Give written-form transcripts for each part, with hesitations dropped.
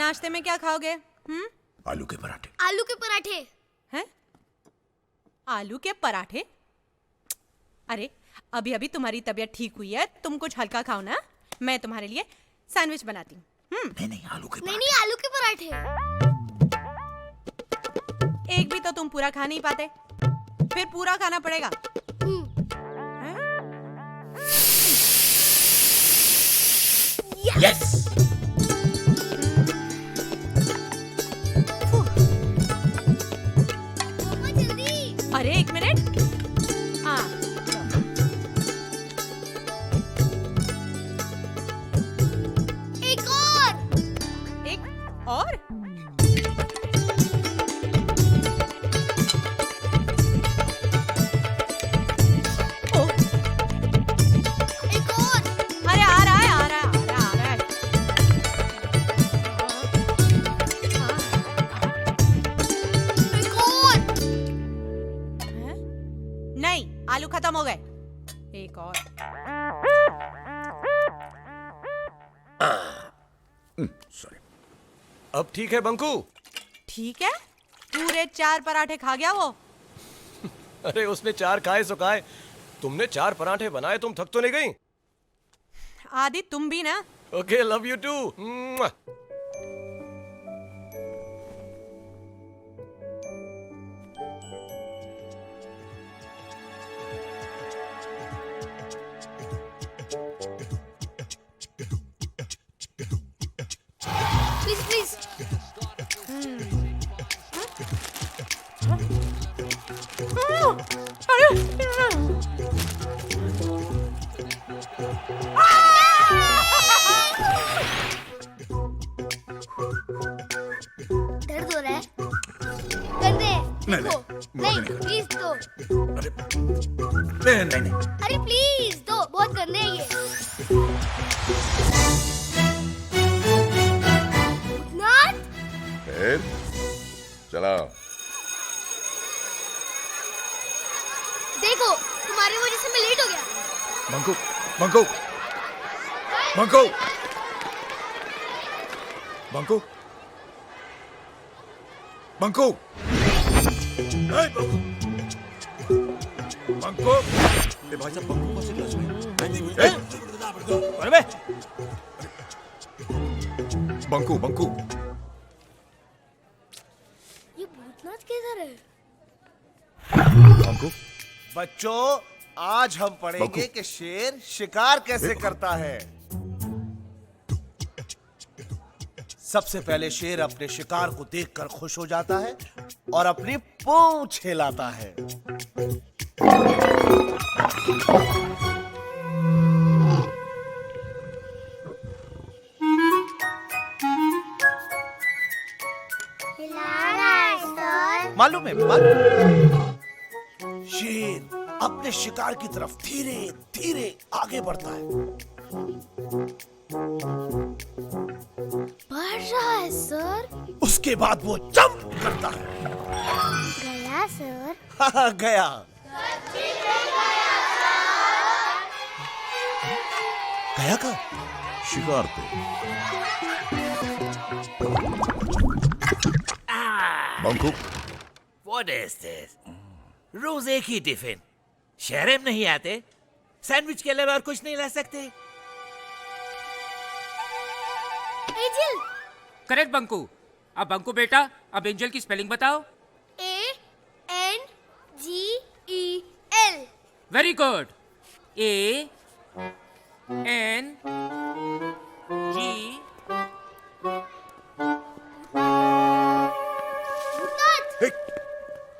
नाश्ते में क्या खाओगे? आलू के पराठे। आलू के पराठे हैं? आलू के पराठे? अरे अभी अभी तुम्हारी तबीयत ठीक हुई है, तुम कुछ हल्का खाओ ना। मैं तुम्हारे लिए सैंडविच बनाती हूँ। नहीं आलू के नहीं आलू के पराठे। एक भी तो तुम पूरा खा नहीं पाते, फिर पूरा खाना पड़ेगा। यस। जल्दी। अरे एक मिनट। हाँ एक और। ओ, एक और। अरे आ रहा है। एक और। हैं? नहीं, आलू खत्म हो गए। एक और। सॉरी। अब ठीक है बंकू? ठीक है, पूरे 4 पराठे खा गया वो। अरे उसने 4 खाए सो खाए, तुमने 4 पराठे बनाए, तुम थक तो नहीं गई? आदि तुम भी ना। Okay, love you too. Please please. दर्द हो रहा है? कर दे। देखो। नहीं प्लीज दो। नहीं। अरे प्लीज दो, बहुत गंदे हैं ये। नॉट। चला। देखो तुम्हारी वजह से मैं लेट हो गया। बंकू बंकू बंकू बंकू बंकू बंकू। ए भाई साहब, बंकू कौन से क्लास में? बंकू बंकू। ये भूतनाथ किधर है? बंकू। बच्चों, आज हम पढ़ेंगे कि शेर शिकार कैसे करता है। सबसे पहले शेर अपने शिकार को देखकर खुश हो जाता है और अपनी पूंछ हिलाता है। मालूम है शेर अपने शिकार की तरफ धीरे धीरे आगे बढ़ता है। बढ़ रहा है सर। उसके बाद वो जंप करता है। गया सर। हाँ, गया। गया का शिकार पे। बंकू। What is this? रोज एक ही टिफिन। शहर में नहीं आते? सैंडविच के अलावा और कुछ नहीं ला सकते? एंजल। करेक्ट बंकू। अब बंकू बेटा, अब एंजल की स्पेलिंग बताओ। ANGEL। Very good. ANG।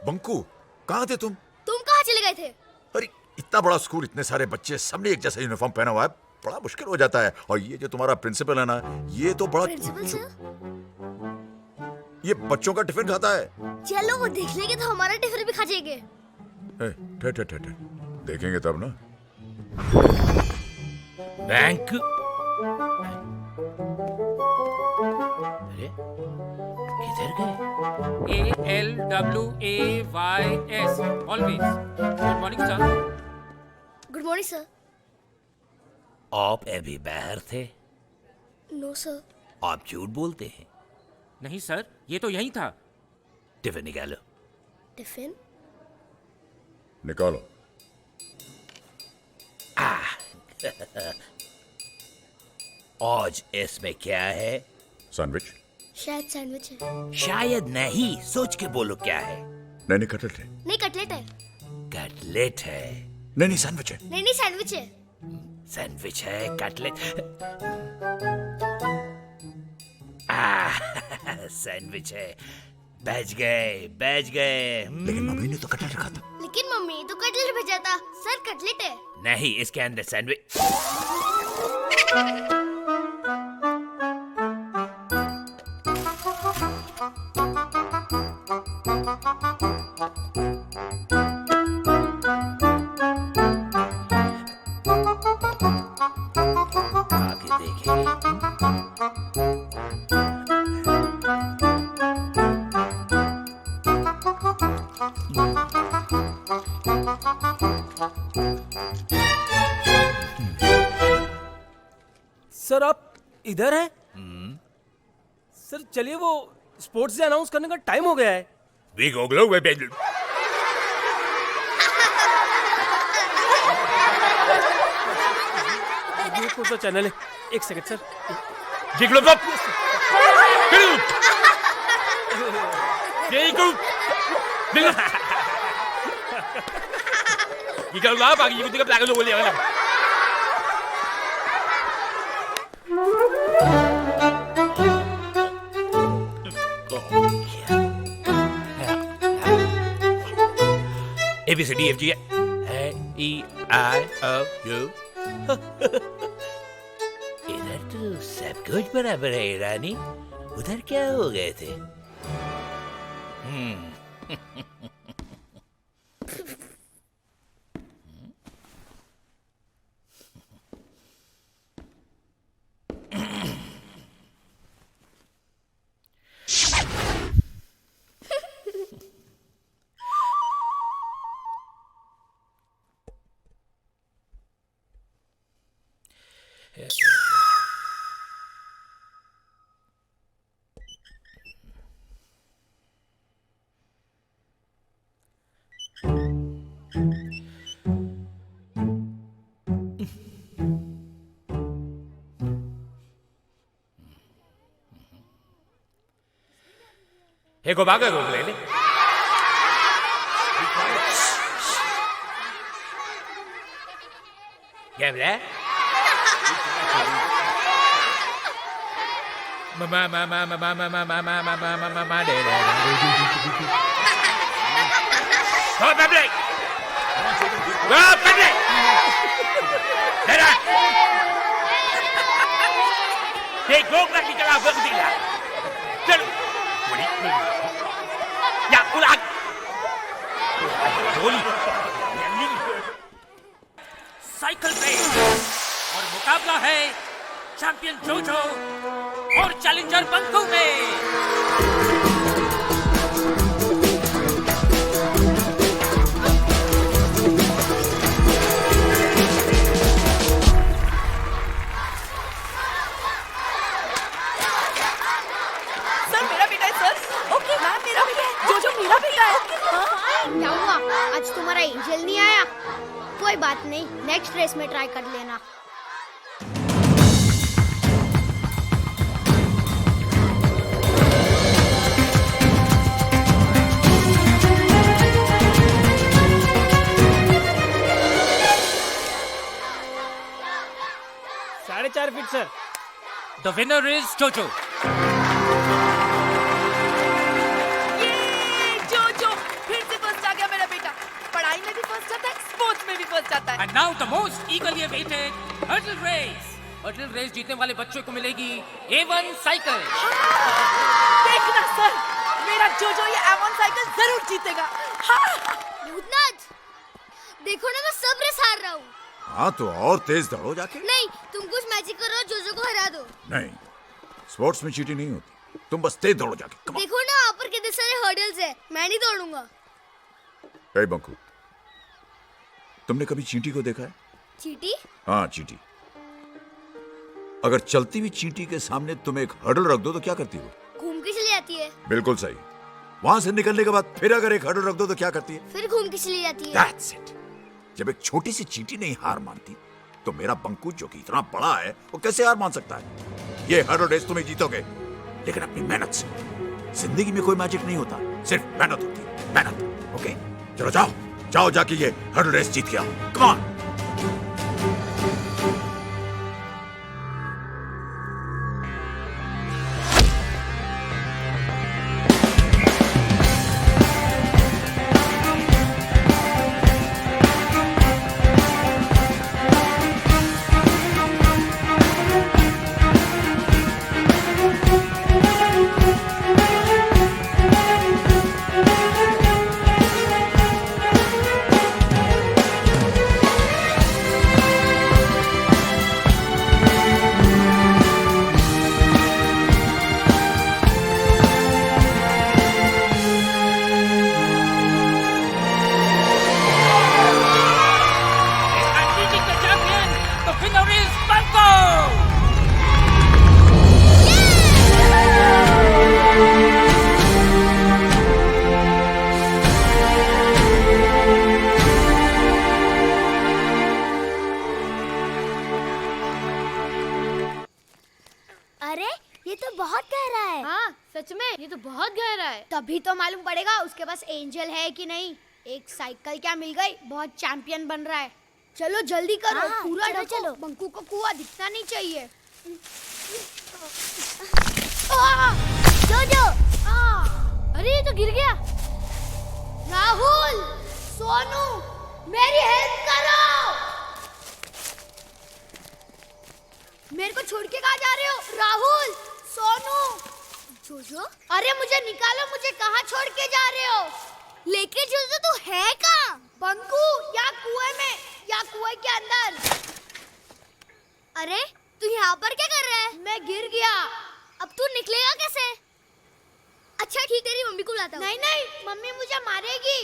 Banku, कहाँ थे तुम? तुम कहाँ चले गए थे? अरे इतना बड़ा स्कूल, इतने सारे बच्चे, सबने एक जैसा यूनिफॉर्म पहना हुआ है, बड़ा मुश्किल हो जाता है। और ये जो तुम्हारा प्रिंसिपल है ना, ये तो बड़ा। Principal sir? ये बच्चों का टिफिन खाता है। चलो वो देख लेंगे तो हमारा टिफिन भी खा जाएंगे। ठहर, देखेंगे तब ना। बैंक। अरे किधर गए? ALWAYS always. Good morning sir. Good morning sir. आप अभी बाहर थे? No sir. आप झूठ बोलते हैं। नहीं सर, ये तो यही था। टिफिन निकालो। टिफिन? निकालो। आज इसमें क्या है? सैंडविच? शायद सैंडविच है। शायद नहीं, सोच के बोलो क्या है। नहीं कटलेट है। नहीं कटलेट है। कटलेट है। नहीं सैंडविच है। नहीं सैंडविच है। सैंडविच है, कटलेट। सैंडविच है। बच गए। लेकिन मम्मी ने तो कटलेट रखा था। लेकिन मम्मी ने तो कटलेट भेजा था। सर कटलेट है। नहीं, इसके अंदर सैंडविच। आगे देखेंगे। सर आप इधर हैं? सर चलिए, वो स्पोर्ट्स डे अनाउंस करने का टाइम हो गया है। We go glow, baby. ये कौन सा चैनल है? एक second sir. Giglo pop. Giglo. Giglo lah, pagi ibu tiga belakang lu boleh kan? A B C D F G E I O U. इधर तो सब कुछ बराबर है रानी। उधर क्या हो गए थे? Ego baga go ले ले। क्या बोला? मामा दे दे। हो पब्लिक। हो public. Dada. Hey, go back di kelas berhentilah. Terus. Ya, ulang. Joli. Cycle race और मुकाबला है चैंपियन जोजो और चैलेंजर बंकू में। सर मेरा बेटा है सर। ओके मैम मेरा बेटा है। जोजो मेरा बेटा है। क्या हुआ? आज तुम्हारा एंजल नहीं आया? कोई बात नहीं, नेक्स्ट रेस में ट्राई कर लेना। साढ़े 4 feet sir. The winner is जोजो। ये जोजो फिर से फर्स्ट आ गया मेरा बेटा। पढ़ाई में भी फर्स्ट आता है, स्पोर्ट्स में भी फर्स्ट आता है। And now the most eagerly awaited hurdle race. Hurdle race जीतने वाले बच्चों को मिलेगी A1 साइकिल। देखना सर, मेरा जोजो ये A1 साइकिल जरूर जीतेगा। भूतनाथ, देखो ना मैं सब रेस हार रहा हूँ। हाँ तो और तेज दौड़ो जाके। नहीं, तुम कुछ मैजिक करो, जोजो को हरा दो। नहीं, स्पोर्ट्स में चीटिंग नहीं होती। तुम बस तेज दौड़ो जाके। Come on. देखो ना वहाँ पर कितने सारे हर्डल्स है, मैं नहीं दौड़ूंगा। ए बंकू, तुमने कभी चींटी को देखा है? चींटी? हाँ चींटी। अगर चलती हुई चींटी के सामने तुम एक हर्डल रख दो तो क्या करती हो? घूम के चली जाती है? बिल्कुल सही। वहां से निकलने के बाद फिर अगर एक हर्डल रख दो तो क्या करती है? फिर घूम के चली जाती है। That's it. जब एक छोटी सी चींटी नहीं हार मानती तो मेरा बंकू जो कि इतना बड़ा है वो कैसे हार मान सकता है? ये हर्डल रेस तुम्हें जीतोगे, लेकिन अपनी मेहनत से। जिंदगी में कोई मैजिक नहीं होता, सिर्फ मेहनत होती है, मेहनत। ओके, चलो जाओ जाओ, जाके ये हर्डल रेस जीत के आओ। Come on. Unleashing the champion, the winner is Banco! अरे ये तो बहुत गहरा है। हाँ सच में ये तो बहुत गहरा है। तभी तो मालूम पड़ेगा उसके पास एंजल है कि नहीं। एक साइकिल क्या मिल गई, बहुत चैंपियन बन रहा है। चलो जल्दी करो, हाँ, पूरा चलो, ढको। चलो। बंकू को कुआं दिखना नहीं चाहिए। जोजो, अरे ये तो गिर गया। राहुल, सोनू, मेरी हेल्प करो। मेरे को छोड़ के कहाँ जा रहे हो? राहुल, सोनू, जोजो, अरे मुझे निकालो, मुझे कहाँ छोड़ के जा रहे हो? लेके जोजो तू है कहाँ? बंकू, या कुएं में या कुएं के अंदर। अरे तू यहाँ पर क्या कर रहा है? मैं गिर गया। अब तू निकलेगा कैसे? अच्छा ठीक, तेरी मम्मी को बुलाता हूँ। नहीं नहीं, मम्मी मुझे मारेगी।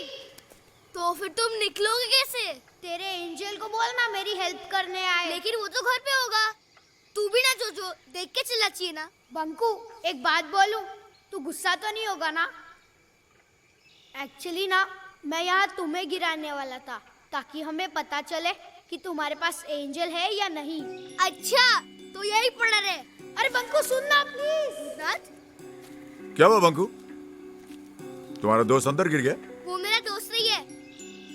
तो फिर तुम निकलोगे कैसे? तेरे एंजल को बोलना मेरी हेल्प करने आए। लेकिन वो तो घर पे होगा। तू भी ना जोजो, देख के चलना चाहिए ना। बंकू, एक बात बोलूं, तू गुस्सा तो नहीं होगा ना? एक्चुअली ना, मैं यहाँ तुम्हें गिराने वाला था ताकि हमें पता चले कि तुम्हारे पास एंजल है या नहीं। अच्छा तो यही पड़ा रहे। अरे बंकू सुनना प्लीज। रात क्या हुआ बंकू? तुम्हारा दोस्त अंदर गिर गया? वो मेरा दोस्त नहीं है।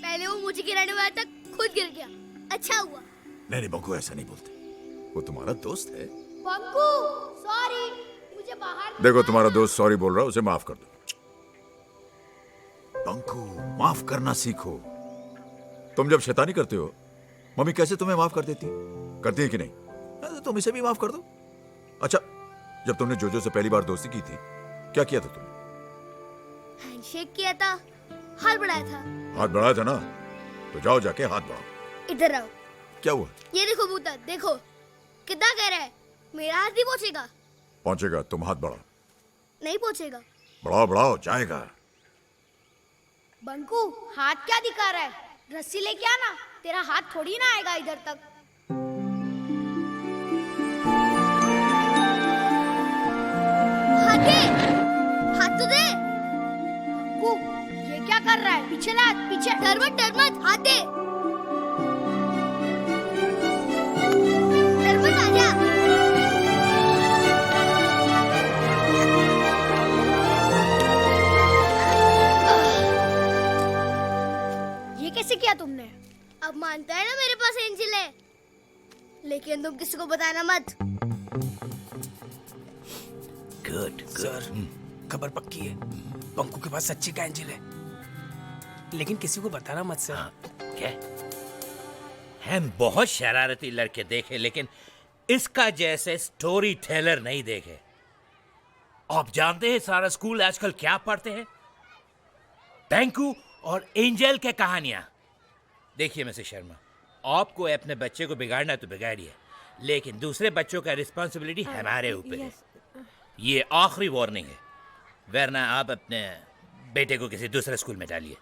पहले वो मुझे गिराने वाला था, खुद गिर गया। अच्छा हुआ। नहीं नहीं बंकू, ऐसा नहीं बोलते, वो तुम्हारा दोस्त है। बंकू सॉरी, मुझे बाहर देखो तुम्हारा दोस्त सॉरी बोल रहा है, उसे माफ कर दो। बंकू, माफ करना सीखो। तुम जब शैतानी करते हो, मम्मी कैसे तुम्हें माफ कर देती? करती है कि नहीं? तो तुम इसे भी माफ कर दो। अच्छा, जब तुमने जोजो से पहली बार दोस्ती की थी, क्या किया था तुमने? हैंडशेक किया था, हाथ बढ़ाया था। हाथ बढ़ाया था ना, तो जाओ जाके हाथ बढ़ाओ। इधर आओ। क्या हुआ? ये देखो बूता, देखो कितना कह रहा है। मेरा हाथ नहीं पहुंचेगा। पहुंचेगा, तुम हाथ बढ़ाओ। नहीं पहुंचेगा। बढ़ाओ बढ़ाओ, जाएगा। बंकू, हाथ क्या दिखा रहा है? रस्सी लेके आना, तेरा हाथ थोड़ी ना आएगा इधर तक। हाथ दे, हाथ तो दे। बंकू, ये क्या कर रहा है? पीछे ला, पीछे। डर मत, हाथ दे। डर मत, आजा। ये कैसे किया तुमने? अब मानता है ना मेरे पास एंजल है, लेकिन तुम किसी को बताना मत। गुड सर, खबर पक्की है, बंकू के पास सच्ची का एंजल है, लेकिन किसी को बताना मत सर। क्या? हम बहुत शरारती लड़के देखे, लेकिन इसका जैसे स्टोरी टेलर नहीं देखे। आप जानते हैं सारा स्कूल आजकल क्या पढ़ते हैं? बैंकू और एंजल के कहानियां। देखिए मिस्टर शर्मा, आपको अपने बच्चे को बिगाड़ना तो बिगाड़िए, लेकिन दूसरे बच्चों का रिस्पॉन्सिबिलिटी हमारे ऊपर है। ये आखिरी वार्निंग है, वरना आप अपने बेटे को किसी दूसरे स्कूल में डालिए।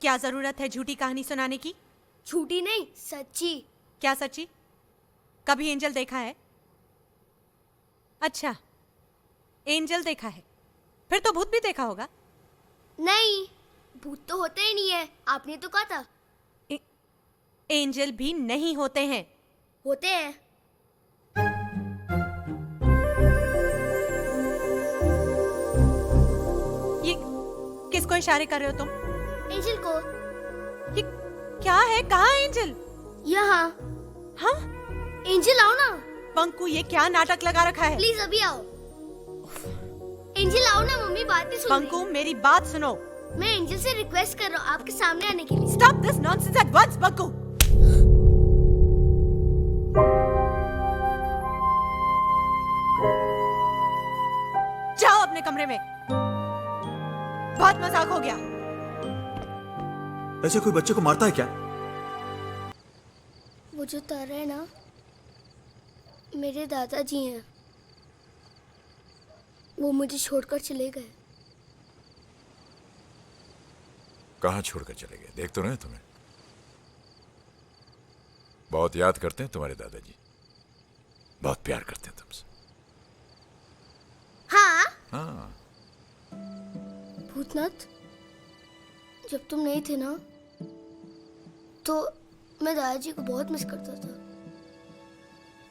क्या जरूरत है झूठी कहानी सुनाने की? झूठी नहीं, सच्ची। क्या सच्ची? कभी एंजल देखा है? अच्छा, एंजल देखा है, फिर तो भूत भी देखा होगा। नहीं, भूत तो होते ही नहीं है, आपने तो कहा था। एंजल भी नहीं होते हैं। होते हैं। ये किसको इशारे कर रहे हो तुम? एंजल को। ये क्या है? कहाँ है एंजल? यहाँ। हाँ? एंजल आओ ना। पंकु, ये क्या नाटक लगा रखा है? प्लीज अभी आओ। एंजल आओ ना, मम्मी बात नहीं सुन रही। पंकु, मेरी बात सुनो। मैं एंजल से रिक्वेस्ट कर रहा हूँ आपके सामने आने के लिए। Stop this nonsense at once, Panku. जाओ अपने कमरे में। बहुत मजाक हो गया। ऐसे कोई बच्चे को मारता है क्या? वो जो तारा है ना, मेरे दादाजी हैं। वो मुझे छोड़कर चले गए। कहाँ छोड़कर चले गए? देख तो रहे तुम्हें। बहुत याद करते हैं तुम्हारे दादाजी, बहुत प्यार करते हैं तुमसे। हाँ। हाँ। भूतनाथ, जब तुम नहीं थे ना, तो मैं दादाजी को बहुत मिस करता था।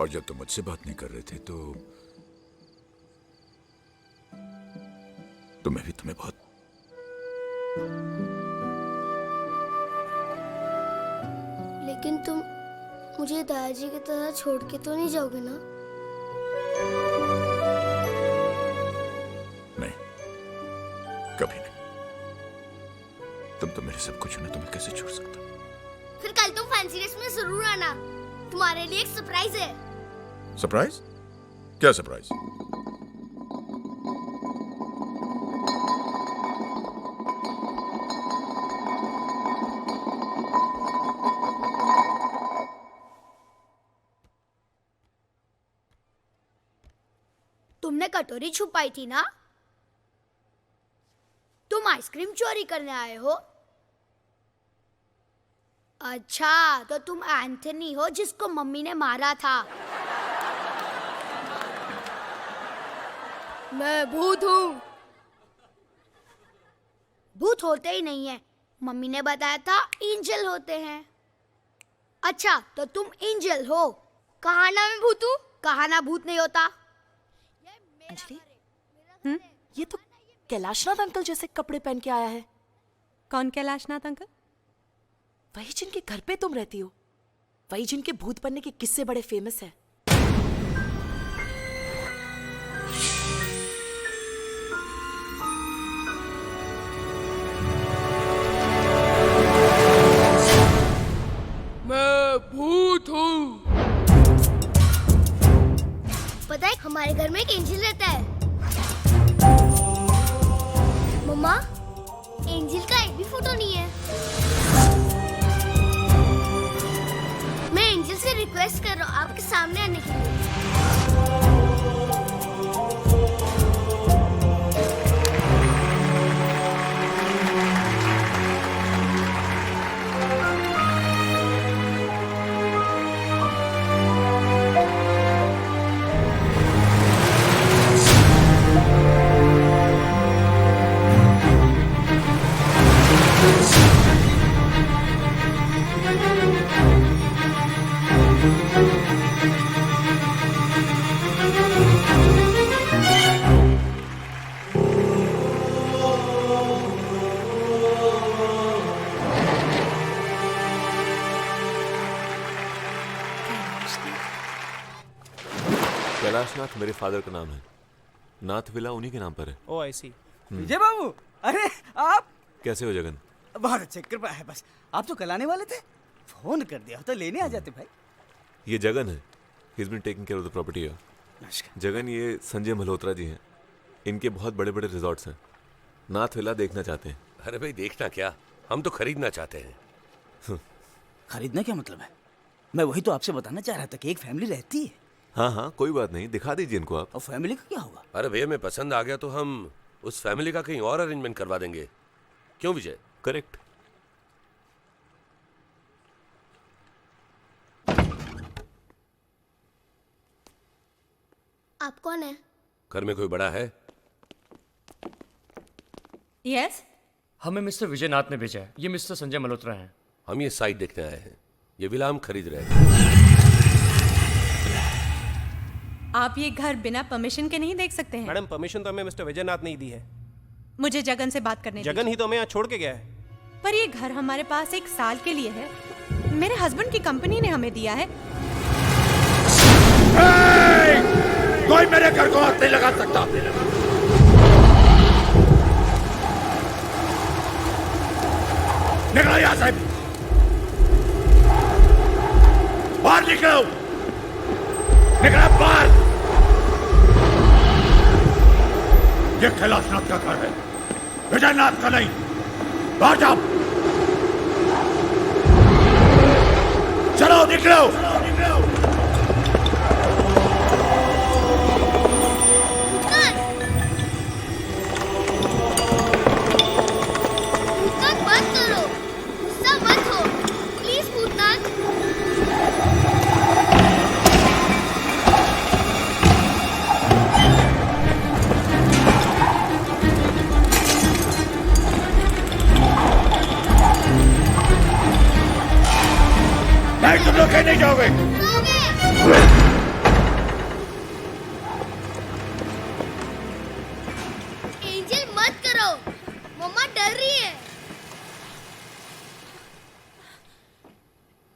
और जब तुम मुझसे बात नहीं कर रहे थे तो मैं भी तुम्हें बहुत। लेकिन तुम मुझे दादाजी की तरह छोड़ के तो नहीं जाओगे ना? नहीं, कभी नहीं। तुम तो मेरे सब कुछ हो ना, तुम्हें कैसे छोड़ सकता? फिर कल तुम फैंसी ड्रेस में जरूर आना, तुम्हारे लिए एक सरप्राइज है। सरप्राइज? क्या सरप्राइज? तुमने कटोरी छुपाई थी ना? तुम आइसक्रीम चोरी करने आए हो? अच्छा, तो तुम एंथनी हो जिसको मम्मी ने मारा था। मैं भूत हूँ। भूत होते ही नहीं है, मम्मी ने बताया था एंजल होते हैं। अच्छा, तो तुम एंजल हो। कहा ना मैं भूत हूँ? कहा ना भूत नहीं होता। अंजलि, ये तो कैलाशनाथ अंकल जैसे कपड़े पहन के आया है। कौन कैलाशनाथ अंकल? वही जिनके घर पे तुम रहती हो, वही जिनके भूत बनने के किस्से बड़े फेमस है। मैं भूत हूँ। पता है, हमारे घर में एक एंजल रहता है। मम्मा, एंजल का एक भी फोटो नहीं है। मैं एंजल से रिक्वेस्ट कर रहा हूँ आपके सामने आने के लिए। कैलाशनाथ मेरे फादर का नाम है। नाथ विला उन्हीं के नाम पर है। ओ आई सी। विजय बाबू, अरे आप कैसे हो जगन? बहुत अच्छे, कृपा है। बस आप तो कल आने वाले थे, फोन कर दिया तो लेने आ जाते भाई। ये जगन है। He is been taking care of the property here. Jagan, ये संजय मल्होत्रा जी हैं। इनके बहुत बड़े बड़े रिजॉर्ट्स हैं। नाथ विला देखना चाहते हैं। अरे भाई, देखना क्या, हम तो खरीदना चाहते हैं। खरीदना क्या मतलब है? मैं वही तो आपसे बताना चाह रहा था कि एक फैमिली रहती है। हाँ हाँ, कोई बात नहीं, दिखा दीजिए इनको आप। और फैमिली का क्या होगा? अरे भैया, मैं पसंद आ गया तो हम उस फैमिली का कहीं और अरेंजमेंट करवा देंगे। क्यों विजय? करेक्ट। आप कौन है? घर में कोई बड़ा है? यस। हमें मिस्टर विजयनाथ ने भेजा है। ये मिस्टर संजय मल्होत्रा हैं। हम ये साइट देखने आए हैं। ये विला हम खरीद रहे हैं। आप ये घर बिना परमिशन के नहीं देख सकते हैं। मैडम परमिशन तो हमें मिस्टर विजयनाथ ने ही दी है। मुझे जगन से बात करने जगन ही तो हमें यहाँ छोड़ के गया है। पर ये घर हमारे पास 1 साल के लिए है। मेरे हस्बैंड की कंपनी ने हमें दिया है। कोई मेरे घर को हाथ नहीं लगा सकता। निकलो यहाँ से। बाहर निकलो। निकलो बाहर। ये कैलाशनाथ का घर है, विजयनाथ का नहीं। बाहर जाओ। चलो निकलो। मत करो, गुस्सा मत हो, प्लीज भूतनाथ। नहीं, तुम लोग कहीं नहीं जाओगे।